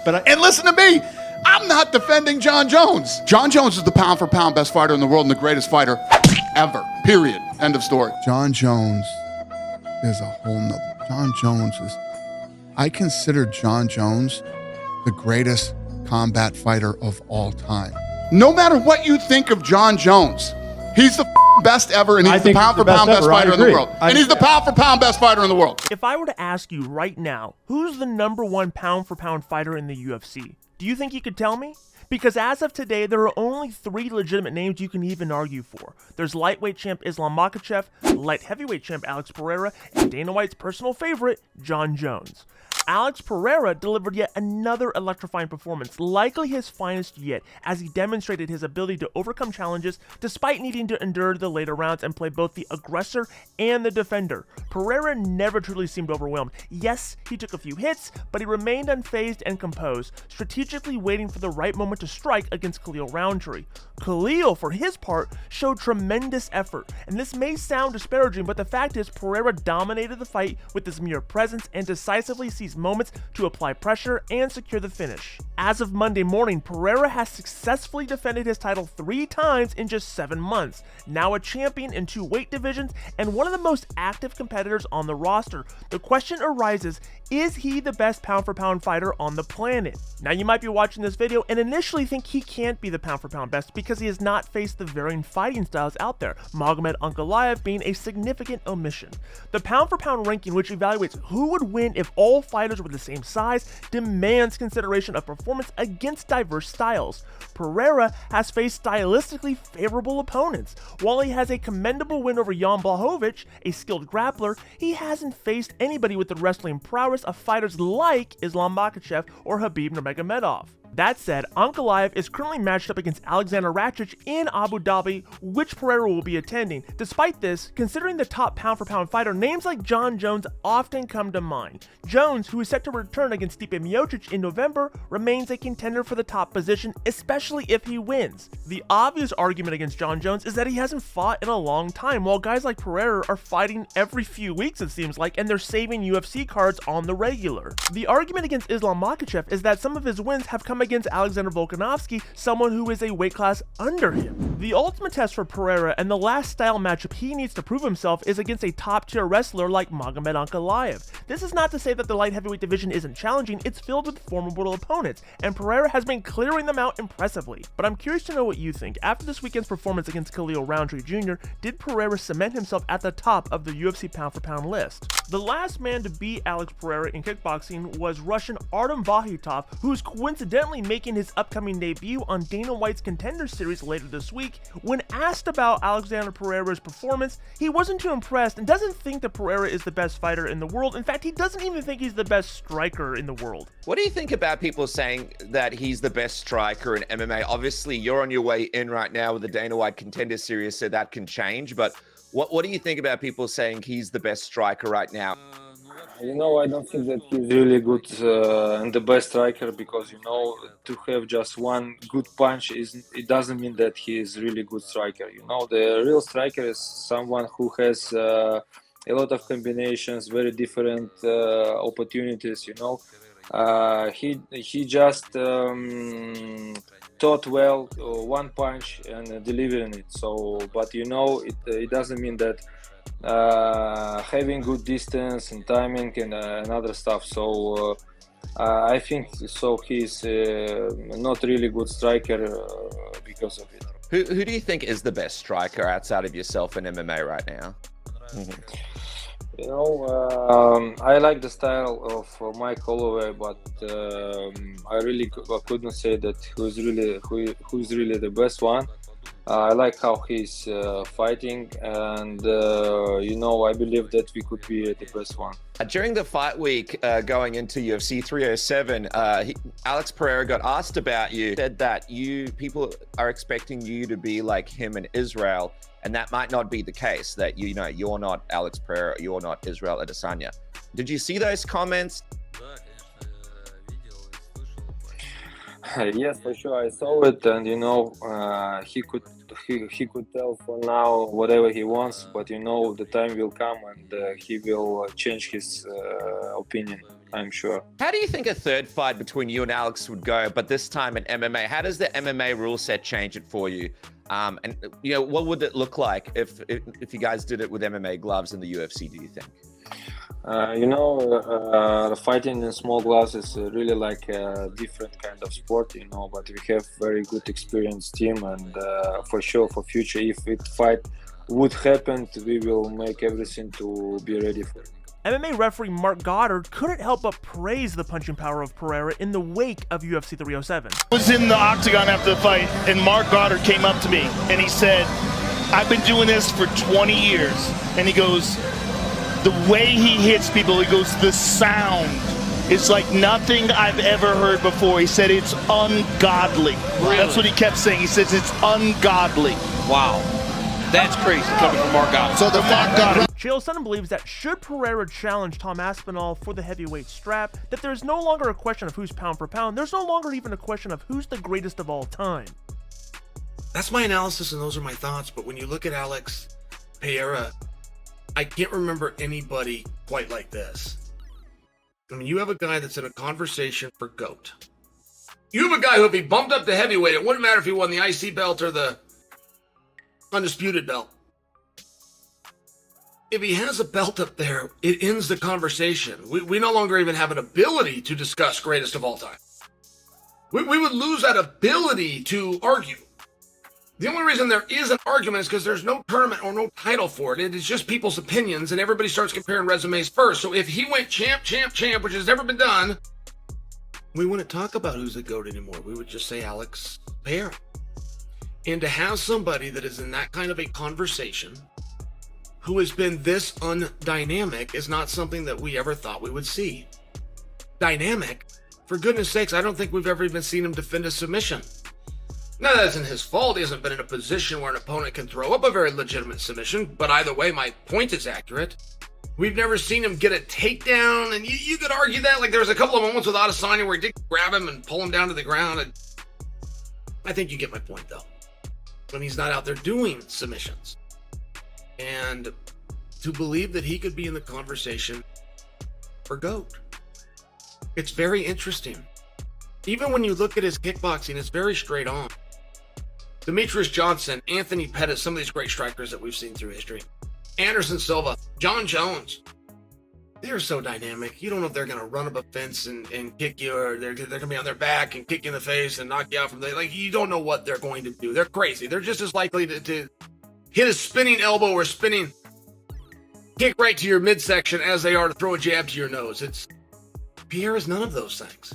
And listen to me, I'm not defending John Jones. John Jones is the pound-for-pound best fighter in the world and the greatest fighter ever, period. End of story. John Jones is a whole nother. John Jones is, I consider John Jones the greatest combat fighter of all time. No matter what you think of John Jones, he's the best ever, and he's the pound-for-pound best fighter in the world. And he's the pound-for-pound best fighter in the world. If I were to ask you right now, who's the #1 pound-for-pound fighter in the UFC, do you think you could tell me? Because as of today, there are only 3 legitimate names you can even argue for. There's lightweight champ Islam Makhachev, light heavyweight champ Alex Pereira, and Dana White's personal favorite, John Jones. Alex Pereira delivered yet another electrifying performance, likely his finest yet, as he demonstrated his ability to overcome challenges despite needing to endure the later rounds and play both the aggressor and the defender. Pereira never truly seemed overwhelmed. Yes, he took a few hits, but he remained unfazed and composed, strategically waiting for the right moment to strike against Khalil Roundtree. Khalil, for his part, showed tremendous effort, and this may sound disparaging, but the fact is Pereira dominated the fight with his mere presence and decisively seized moments to apply pressure and secure the finish. As of Monday morning, Pereira has successfully defended his title 3 times in just 7 months, now a champion in 2 weight divisions and one of the most active competitors on the roster. The question arises, is he the best pound-for-pound fighter on the planet? Now you might be watching this video and initially think he can't be the pound-for-pound best because he has not faced the varying fighting styles out there, Magomed Ankalaev being a significant omission. The pound-for-pound ranking, which evaluates who would win if all fighters were the same size, demands consideration of performance against diverse styles. Pereira has faced stylistically favorable opponents. While he has a commendable win over Jan Blachowicz, a skilled grappler, he hasn't faced anybody with the wrestling prowess of fighters like Islam Makhachev or Khabib Nurmagomedov. That said, Ankalaev is currently matched up against Alexander Rakic in Abu Dhabi, which Pereira will be attending. Despite this, considering the top pound-for-pound fighter, names like John Jones often come to mind. Jones, who is set to return against Stipe Miocic in November, remains a contender for the top position, especially if he wins. The obvious argument against John Jones is that he hasn't fought in a long time, while guys like Pereira are fighting every few weeks, it seems like, and they're saving UFC cards on the regular. The argument against Islam Makhachev is that some of his wins have come against Alexander Volkanovski, someone who is a weight class under him. The ultimate test for Pereira and the last style matchup he needs to prove himself is against a top-tier wrestler like Magomed Ankalaev. This is not to say that the light heavyweight division isn't challenging, it's filled with formidable opponents, and Pereira has been clearing them out impressively. But I'm curious to know what you think. After this weekend's performance against Khalil Roundtree Jr., did Pereira cement himself at the top of the UFC pound-for-pound list? The last man to beat Alex Pereira in kickboxing was Russian Artem Vahytov, who's coincidentally making his upcoming debut on Dana White's Contender Series later this week. When asked about Alexander Pereira's performance, he wasn't too impressed and doesn't think that Pereira is the best fighter in the world. In fact, he doesn't even think he's the best striker in the world. What do you think about people saying that he's the best striker in MMA? Obviously, you're on your way in right now with the Dana White Contender Series, so that can change. But what do you think about people saying he's the best striker right now? You know, I don't think that he's really good and the best striker because, you know, to have just one good punch, it doesn't mean that he is really good striker. You know, the real striker is someone who has a lot of combinations, very different opportunities, you know. He just taught well one punch and delivering it. So, but, you know, it doesn't mean that having good distance and timing and other stuff. So I think so he's not really good striker because of it. Who do you think is the best striker outside of yourself in MMA right now? You know, I like the style of Mike Holloway, but I couldn't say that who's really the best one. I like how he's fighting, and you know, I believe that we could be the best one. During the fight week going into UFC 307, Alex Pereira got asked about you, said that people are expecting you to be like him in Israel, and that might not be the case, that you're not Alex Pereira, you're not Israel Adesanya. Did you see those comments? Yes, for sure, I saw it, and you know, he could tell for now whatever he wants, but you know, the time will come and he will change his opinion. I'm sure. How do you think a third fight between you and Alex would go, but this time in MMA? How does the MMA rule set change it for you? And what would it look like if you guys did it with MMA gloves in the UFC, do you think? Fighting in small gloves is really like a different kind of sport, but we have very good experienced team, and for sure for future, if it fight would happen, we will make everything to be ready for it. MMA referee Marc Goddard couldn't help but praise the punching power of Pereira in the wake of UFC 307. I was in the octagon after the fight, and Marc Goddard came up to me, and he said, I've been doing this for 20 years. And he goes, the way he hits people, he goes, the sound is like nothing I've ever heard before. He said, it's ungodly. Really? That's what he kept saying. He says, it's ungodly. Wow. That's crazy coming from Marc Goddard. So the fact that Chael Sonnen believes that should Pereira challenge Tom Aspinall for the heavyweight strap, that there's no longer a question of who's pound for pound, there's no longer even a question of who's the greatest of all time. That's my analysis and those are my thoughts, but when you look at Alex Pereira, I can't remember anybody quite like this. I mean, you have a guy that's in a conversation for GOAT. You have a guy who, if he bumped up to heavyweight, it wouldn't matter if he won the IC belt or the undisputed belt. If he has a belt up there, it ends the conversation. We no longer even have an ability to discuss greatest of all time. We would lose that ability to argue. The only reason there is an argument is because there's no tournament or no title for it. It is just people's opinions, and everybody starts comparing resumes first. So if he went champ, which has never been done, we wouldn't talk about who's the GOAT anymore. We would just say Alex Pereira. And to have somebody that is in that kind of a conversation who has been this undynamic is not something that we ever thought we would see. Dynamic? For goodness sakes, I don't think we've ever even seen him defend a submission. Now, that isn't his fault. He hasn't been in a position where an opponent can throw up a very legitimate submission, but either way, my point is accurate. We've never seen him get a takedown, and you could argue that. Like, there was a couple of moments with Adesanya where he did grab him and pull him down to the ground. And I think you get my point, though. When he's not out there doing submissions. And to believe that he could be in the conversation for GOAT. It's very interesting. Even when you look at his kickboxing, it's very straight on. Demetrius Johnson, Anthony Pettis, some of these great strikers that we've seen through history. Anderson Silva, John Jones. They're so dynamic. You don't know if they're going to run up a fence and kick you, or they're going to be on their back and kick you in the face and knock you out from there. Like, you don't know what they're going to do. They're crazy. They're just as likely to hit a spinning elbow or spinning kick right to your midsection as they are to throw a jab to your nose. Pierre is none of those things.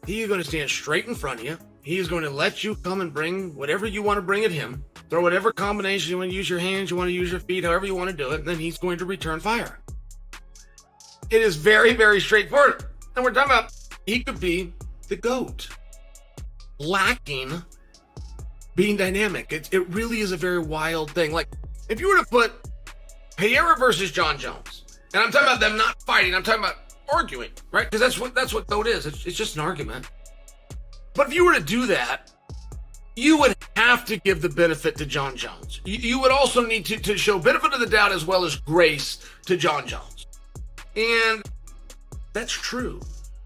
He is going to stand straight in front of you. He is going to let you come and bring whatever you want to bring at him. Throw whatever combination you want to use, your hands, you want to use your feet, however you want to do it, and then he's going to return fire. It is very, very straightforward. And we're talking about he could be the GOAT. Lacking being dynamic. It really is a very wild thing. Like, if you were to put Pereira versus John Jones, and I'm talking about them not fighting, I'm talking about arguing, right? Because that's what GOAT is. It's just an argument. But if you were to do that, you would have to give the benefit to John Jones. You would also need to show benefit of the doubt as well as grace to John Jones. And that's true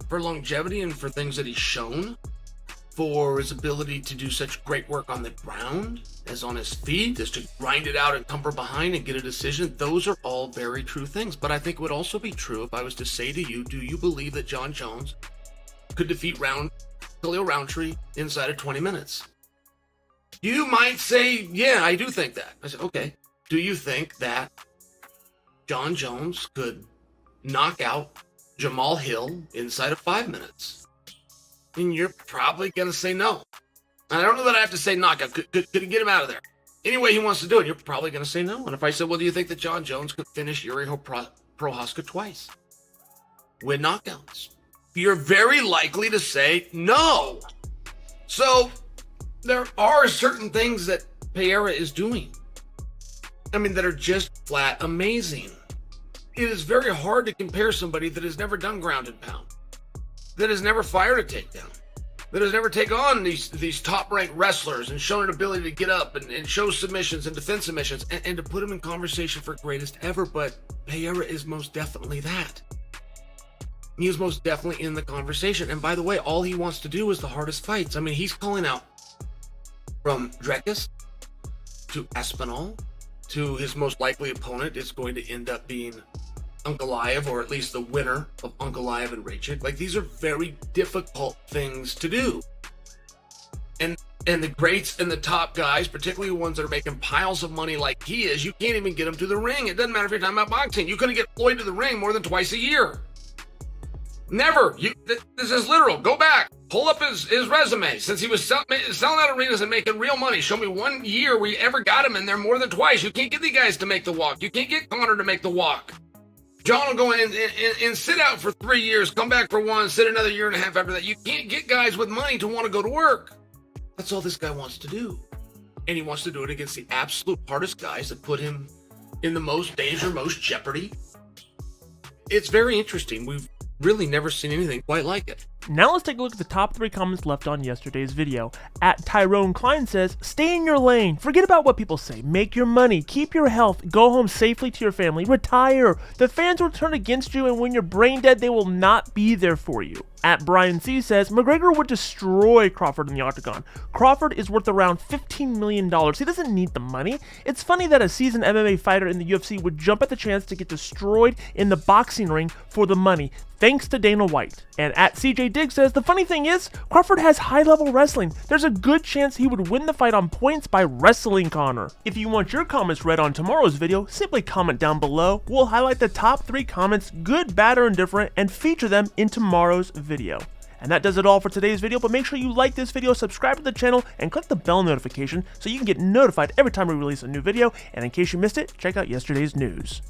for longevity and for things that he's shown, for his ability to do such great work on the ground as on his feet, as to grind it out and come from behind and get a decision. Those are all very true things. But I think it would also be true if I was to say to you, do you believe that John Jones could defeat Khalil Roundtree inside of 20 minutes? You might say, yeah, I do think that. I said, okay. Do you think that John Jones could knock out Jamal Hill inside of 5 minutes? And you're probably going to say no. And I don't know that I have to say knockout. Could he get him out of there? Any way he wants to do it, you're probably going to say no. And if I said, well, do you think that John Jones could finish Yuri Prohaska twice? Win knockouts? You're very likely to say no. So there are certain things that Pereira is doing, I mean, that are just flat amazing. It is very hard to compare somebody that has never done ground and pound, that has never fired a takedown, that has never taken on these top-ranked wrestlers and shown an ability to get up and show submissions and defend submissions and to put them in conversation for greatest ever. But Pereira is most definitely that. He is most definitely in the conversation. And by the way, all he wants to do is the hardest fights. I mean, he's calling out from Drekas to Aspinall to his most likely opponent is going to end up being Ankalaev, or at least the winner of Ankalaev and Raychik. Like, these are very difficult things to do. And the greats and the top guys, particularly the ones that are making piles of money like he is, you can't even get them to the ring. It doesn't matter if you're talking about boxing. You couldn't get Floyd to the ring more than twice a year. Never. This is literal. Go back. Pull up his resume. Since he was selling out arenas and making real money, show me 1 year where you ever got him in there more than twice. You can't get the guys to make the walk. You can't get Connor to make the walk. John will go in and sit out for 3 years, come back for 1, sit another year and a half after that. You can't get guys with money to want to go to work. That's all this guy wants to do. And he wants to do it against the absolute hardest guys that put him in the most danger, most jeopardy. It's very interesting. We've really never seen anything quite like it. Now let's take a look at the top 3 comments left on yesterday's video. At Tyrone Klein says, stay in your lane. Forget about what people say. Make your money. Keep your health. Go home safely to your family. Retire. The fans will turn against you, and when you're brain dead, they will not be there for you. At Brian C says, McGregor would destroy Crawford in the octagon. Crawford is worth around $15 million. He doesn't need the money. It's funny that a seasoned MMA fighter in the UFC would jump at the chance to get destroyed in the boxing ring for the money. Thanks to Dana White. And at CJ Diggs says, the funny thing is, Crawford has high-level wrestling. There's a good chance he would win the fight on points by wrestling Connor. If you want your comments read on tomorrow's video, simply comment down below. We'll highlight the top 3 comments, good, bad, or indifferent, and feature them in tomorrow's video. And that does it all for today's video, but make sure you like this video, subscribe to the channel, and click the bell notification so you can get notified every time we release a new video. And in case you missed it, check out yesterday's news.